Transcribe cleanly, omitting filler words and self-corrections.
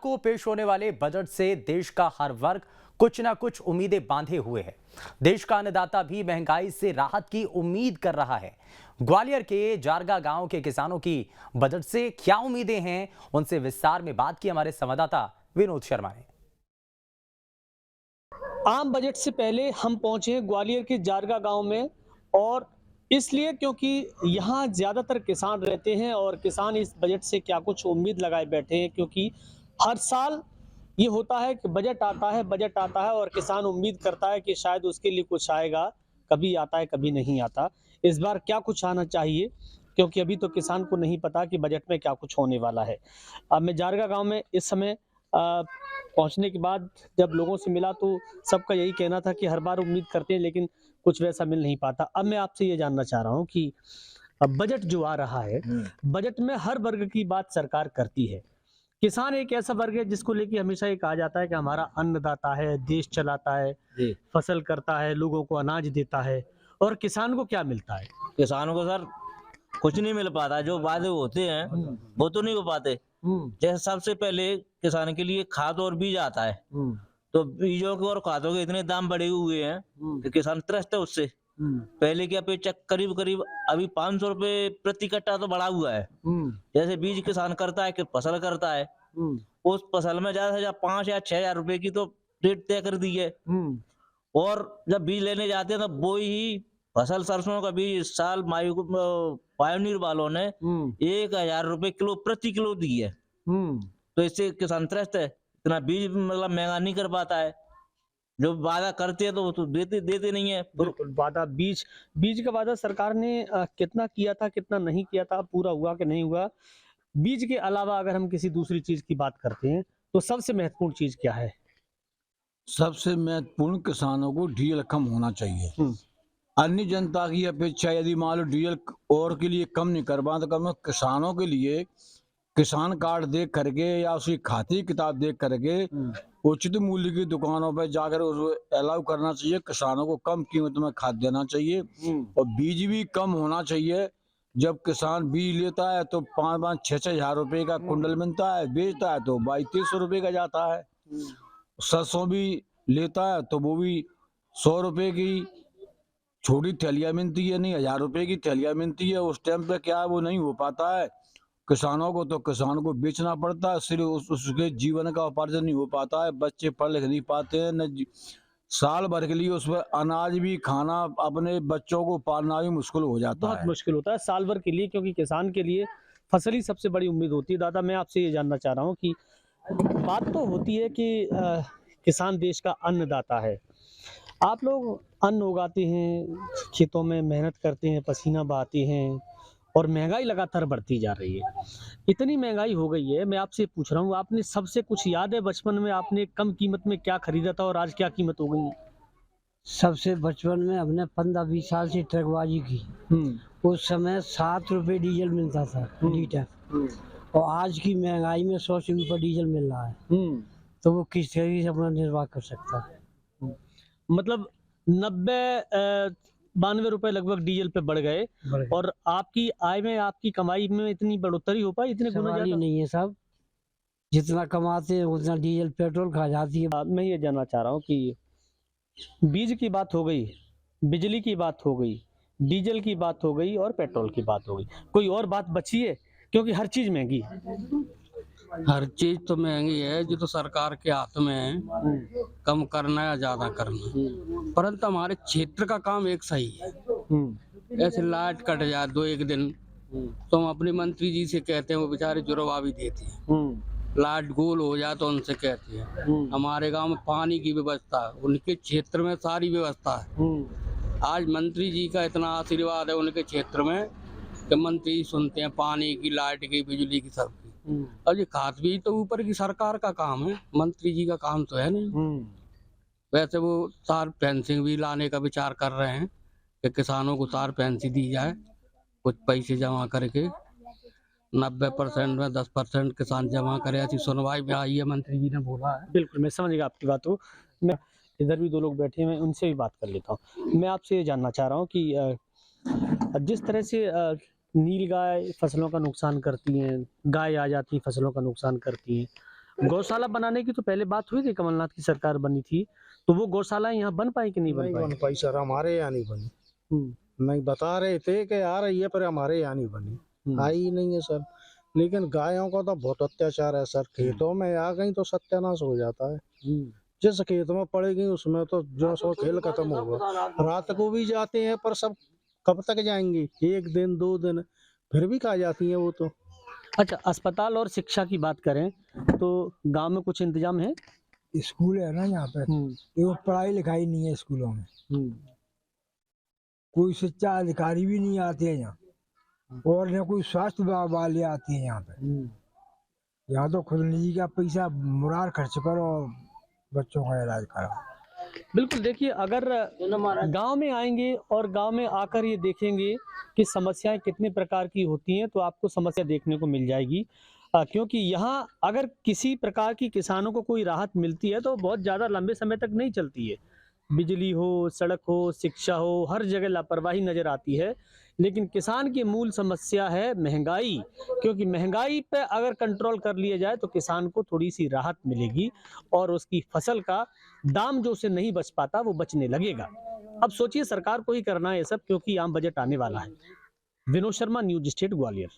को पेश होने वाले बजट से देश का हर वर्ग कुछ ना कुछ उम्मीदें बांधे हुए है। देश का अन्नदाता भी महंगाई से राहत की उम्मीद कर रहा है। ग्वालियर के जारगा गांव के किसानों की बजट से क्या उम्मीदें हैं, उनसे विस्तार में बात की हमारे संवाददाता विनोद शर्मा ने। आम बजट से पहले हम पहुंचे हैं ग्वालियर के जारगा गांव में, और इसलिए क्योंकि यहाँ ज़्यादातर किसान रहते हैं और किसान इस बजट से क्या कुछ उम्मीद लगाए बैठे हैं, क्योंकि हर साल ये होता है कि बजट आता है और किसान उम्मीद करता है कि शायद उसके लिए कुछ आएगा। कभी आता है, कभी नहीं आता। इस बार क्या कुछ आना चाहिए, क्योंकि अभी तो किसान को नहीं पता कि बजट में क्या कुछ होने वाला है। अब मैं जारगा गांव में इस समय पहुंचने के बाद जब लोगों से मिला तो सबका यही कहना था कि हर बार उम्मीद करते हैं लेकिन कुछ वैसा मिल नहीं पाता। अब मैं आपसे ये जानना चाह रहा हूं कि अब बजट जो आ रहा है, बजट में हर वर्ग की बात सरकार करती है। किसान एक ऐसा वर्ग है जिसको लेके हमेशा ये कहा जाता है कि हमारा अन्नदाता है, देश चलाता है, फसल करता है, लोगों को अनाज देता है। और किसान को क्या मिलता है? किसानों को सर कुछ नहीं मिल पाता। जो वादे होते हैं वो तो नहीं हो पाते। जैसे सबसे पहले किसान के लिए खाद और बीज आता है, तो बीजों के और खादों के इतने दाम बढ़े हुए हैं कि किसान त्रस्त है उससे। पहले की अपेक्षा करीब करीब अभी 500 रुपए प्रति कट्टा तो बढ़ा हुआ है। जैसे बीज किसान करता है कि फसल करता है, उस फसल में ज्यादा से ज्यादा 5 या 6 हजार रुपए की तो रेट तय कर दी है। और जब बीज लेने जाते हैं तो वो ही फसल सरसों का बीज इस साल पायोनीर वालों ने 1000 रुपए किलो प्रति किलो दी है। तो इससे किसान त्रस्त है। इतना बीज मतलब महंगा नहीं कर पाता है। जो वादा करते हैं तो वो तो देते नहीं है। बिल्कुल, वादा बीज का वादा सरकार ने कितना किया था, कितना नहीं किया था, पूरा हुआ कि नहीं हुआ? बीज के अलावा अगर हम किसी दूसरी चीज की बात करते हैं तो सबसे महत्वपूर्ण चीज क्या है? सबसे महत्वपूर्ण किसानों को डीजल कम होना चाहिए। अन्य जनता की अपेक्षा यदि मान लो डीजल और के लिए कम नहीं करवा तो कम किसानों के लिए किसान कार्ड देख करके या उसकी खाती किताब देख करके उचित मूल्य की दुकानों पर जाकर उसको अलाउ करना चाहिए। किसानों को कम कीमत में खाद देना चाहिए और बीज भी कम होना चाहिए। जब किसान बीज लेता है तो 5-5, 6-6 हजार रुपए का कुंडल मिलता है, बेचता है तो 2200 रुपए का जाता है। सरसों भी लेता है तो वो भी 100 रुपए की छोटी थैलियां मिलती है, नहीं 1000 रुपए की थैलियां मिलती है। उस टाइम पे क्या है वो नहीं हो पाता है किसानों को, तो किसान को बेचना पड़ता है। सिर्फ उसके जीवन का उपार्जन नहीं हो पाता है। बच्चे पढ़ लिख नहीं पाते हैं, न साल भर के लिए उसमें अनाज भी खाना, अपने बच्चों को पालना भी मुश्किल हो जाता है। बहुत मुश्किल होता है साल भर के लिए, क्योंकि किसान के लिए फसल ही सबसे बड़ी उम्मीद होती है। दादा, मैं आपसे ये जानना चाह रहा हूँ कि बात तो होती है कि किसान देश का अन्नदाता है। आप लोग अन्न उगाते हैं, खेतों में मेहनत करते हैं, पसीना बहाते हैं, और महंगाई लगातार बढ़ती जा रही है। इतनी महंगाई हो गई है, मैं आपसे पूछ रहा हूँ, आपने सबसे कुछ याद है बचपन में आपने कम कीमत में क्या खरीदा था और आज क्या कीमत हो गई है? सबसे बचपन में हमने 15-20 साल से ट्रकबाजी की। उस समय 7 रुपए डीजल मिलता था लीटर, और आज की महंगाई में 100 से ऊपर डीजल मिल रहा है। तो वो किस तरीके से अपना निर्वाह कर सकता है? मतलब 92 रुपए लगभग डीजल पे बढ़ गए, और आपकी आय में, आपकी कमाई में इतनी बढ़ोतरी हो पाई, इतने गुना सवाल ही ज्यादा? नहीं है साहब, जितना कमाते हैं उतना डीजल पेट्रोल खा जाती है। मैं ये जानना चाह रहा हूँ कि बीज की बात हो गई, बिजली की बात हो गई, डीजल की बात हो गई और पेट्रोल की बात हो गई, कोई और बात बची है? क्योंकि हर चीज महंगी है। हर चीज तो महंगी है, जो तो सरकार के हाथ में है, कम करना या ज्यादा करना। परंतु हमारे क्षेत्र का काम एक सही है। ऐसे लाइट कट जाए 2-1 दिन तो हम अपने मंत्री जी से कहते हैं, वो बेचारे जुर्माना भी देते हैं। लाइट गोल हो जाए तो उनसे कहते हैं। हमारे गांव में पानी की व्यवस्था है, उनके क्षेत्र में सारी व्यवस्था है। आज मंत्री जी का इतना आशीर्वाद है उनके क्षेत्र में कि मंत्री सुनते हैं पानी की, लाइट की, बिजली की, सबकी। और ये खाद भी तो ऊपर की सरकार का काम है, मंत्री जी का काम तो है नहीं। वैसे वो तार फेंसिंग भी लाने का विचार कर रहे हैं कि किसानों को तार फेंसिंग दी जाए, कुछ पैसे जमा करके 90% में 10% किसान जमा करे। ऐसी सुनवाई में आई है, मंत्री जी ने बोला है। बिल्कुल, मैं समझ गया आपकी बात को। मैं इधर भी 2 लोग बैठे हैं, उनसे भी बात कर लेता हूँ। मैं आपसे ये जानना चाह रहा हूँ कि जिस तरह से नील गाय फसलों का नुकसान करती हैं, गाय आ जाती फसलों का नुकसान करती हैं, गौशाला बनाने की तो पहले बात हुई थी, कमलनाथ की सरकार बनी थी, तो वो गौशाला यहाँ बन पाई कि नहीं बन नहीं पाई? बन पाई सर, हमारे यहाँ नहीं बनी। हम्म, नहीं, बता रहे थे कि आ रही है, पर हमारे यहाँ नहीं बनी, हम्म, आई ही नहीं है सर। लेकिन गायों का तो बहुत अत्याचार है सर, खेतों में आ गई तो सत्यानाश हो जाता है। हम्म, जिस खेत में पड़ेगी उसमें तो जो सो खेल खत्म होगा। रात को भी जाते हैं, पर सब कब तक जाएंगे, 1 दिन 2 दिन, फिर भी खा जाती हैं वो तो। अच्छा, अस्पताल और शिक्षा की बात करें तो गांव में कुछ इंतजाम है? स्कूल है ना यहाँ पे, वो पढ़ाई लिखाई नहीं है स्कूलों में, कोई शिक्षा अधिकारी भी नहीं आते हैं यहाँ, और न कोई स्वास्थ्य विभाग वाले आते हैं यहाँ पे। यहाँ तो खुद निजी का पैसा मुरार खर्च करो और बच्चों का इलाज करो। बिल्कुल, देखिए अगर गांव में आएंगे और गांव में आकर ये देखेंगे कि समस्याएं कितने प्रकार की होती हैं, तो आपको समस्या देखने को मिल जाएगी। क्योंकि यहाँ अगर किसी प्रकार की किसानों को कोई राहत मिलती है तो बहुत ज़्यादा लंबे समय तक नहीं चलती है। बिजली हो, सड़क हो, शिक्षा हो, हर जगह लापरवाही नज़र आती है। लेकिन किसान की मूल समस्या है महंगाई, क्योंकि महंगाई पे अगर कंट्रोल कर लिया जाए तो किसान को थोड़ी सी राहत मिलेगी और उसकी फसल का दाम जो उसे नहीं बच पाता वो बचने लगेगा। अब सोचिए सरकार को ही करना है ये सब, क्योंकि आम बजट आने वाला है। Vinod Sharma, news state, Gwalior.